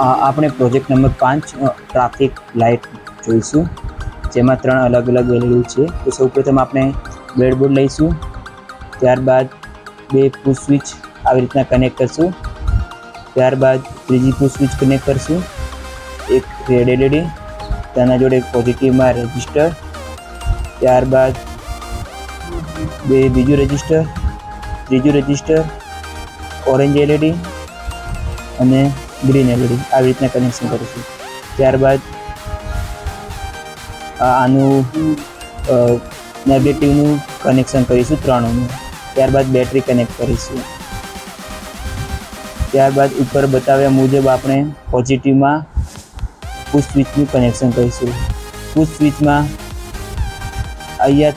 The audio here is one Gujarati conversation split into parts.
આપણે પ્રોજેક્ટ નંબર 5 ટ્રાફિક લાઇટ જોઈશું, જેમાં 3 અલગ અલગ LED છે. તો સૌપ્રથમ આપણે બ્રેડબોર્ડ લઈશું, ત્યારબાદ 2 પુશ સ્વિચ આવી રીતના કનેક્ટ કરશું, ત્યારબાદ ત્રીજી પુશ સ્વિચ કનેક્ટ કરશું, એક રેડ LED, તેના જોડે પોઝિટિવમાં રજિસ્ટર, ત્યારબાદ 2 બીજું રજિસ્ટર, ત્રીજું રજિસ્ટર, ઓરેન્જ LED અને ગ્રીન LED આવી રીતના કનેક્શન કરીશું. ત્યારબાદ આનું નેગેટિવનું કનેક્શન કરીશું 3નું, ત્યારબાદ બેટરી કનેક્ટ કરીશું. ત્યારબાદ ઉપર બતાવ્યા મુજબ આપણે પોઝિટિવમાં પુશ સ્વિચનું કનેક્શન કરીશું. પુશ સ્વિચમાં અહીંયા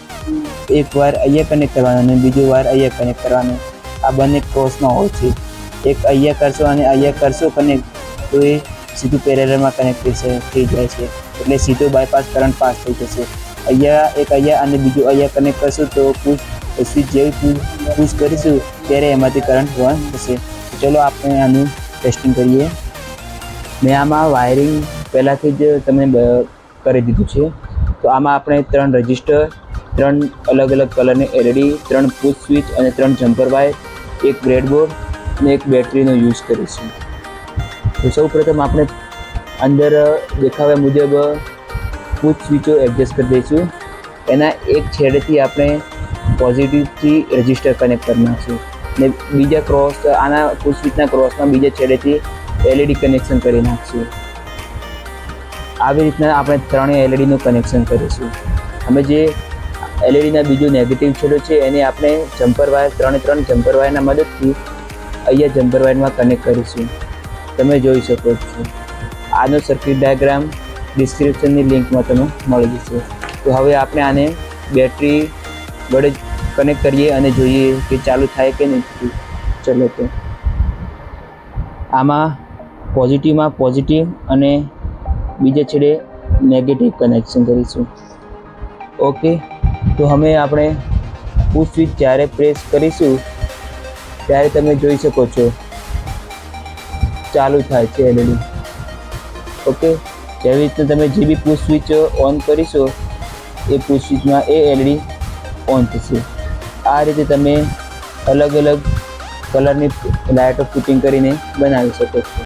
એક વાર અહીંયા કનેક્ટ કરવાનો અને બીજો વાર અહીંયા કનેક્ટ કરવાનો. આ બંને ક્રોસમાં હોય છે. એક અહીંયા કરશો અને અહીંયા કરશો કનેક્ટ, તો એ સીધું પેરેલલમાં કનેક્ટ થઈ જાય છે, એટલે સીધો બાયપાસ કરંટ પાસ થઈ જશે. અહીંયા અને બીજું અહીંયા કનેક્ટ કરશું તો સ્વિચ જેવી પુશ કરીશું ત્યારે એમાંથી કરંટ વહન થશે. ચલો આપણે આનું ટેસ્ટિંગ કરીએ. મેં આમાં વાયરિંગ પહેલાંથી જ તમને કરી દીધું છે. તો આમાં આપણે 3 રજિસ્ટર, 3 અલગ અલગ કલરની LED, 3 પુશ સ્વિચ અને 3 જમ્પર વાયર, એક બ્રેડબોર્ડ અને એક બેટરીનો યુઝ કરીશું. તો સૌપ્રથમ આપણે અંદર દેખાવ્યા મુજબ પુશ સ્વિચો એડજસ્ટ કરી દઈશું. એના એક છેડેથી આપણે પોઝિટિવથી રજિસ્ટર કનેક્ટ કરી નાખીશું ને બીજા ક્રોસ આના પુશ સ્વિચના ક્રોસમાં બીજા છેડેથી LED કનેક્શન કરી નાખીશું. આવી રીતના આપણે 3 LEDનું કનેક્શન કરીશું. અમે જે LEDના બીજો નેગેટિવ છેડો છે એને આપણે જમ્પર વાયર 3 જમ્પર વાયરના મદદથી અહીંયા જમ્પર વાયરમાં કનેક્ટ કરીશું. તમે જોઈ શકો છો. આનો સર્કિટ ડાયાગ્રામ ડિસ્ક્રિપ્શનની લિંકમાં તમે મળી જશે. તો હવે આપણે આને બેટરી વડે કનેક્ટ કરીએ અને જોઈએ કે ચાલુ થાય કે નહીં. ચલો, તો આમાં પોઝિટિવમાં પોઝિટિવ અને બીજા છેડે નેગેટિવ કનેક્શન કરીશું. ઓકે, તો હવે આપણે પુશ સ્વિચ જ્યારે પ્રેસ કરીશું ત્યારે તમે જોઈ શકો છો ચાલુ થાય છે LED. ઓકે, જેવી રીતે તમે જે બી પુશ સ્વિચ ઓન કરીશો એ પુશ સ્વિચમાં એ LED ઓન થશે. આ રીતે તમે અલગ અલગ કલરની લાઇટો ફિટિંગ કરીને બનાવી શકો છો.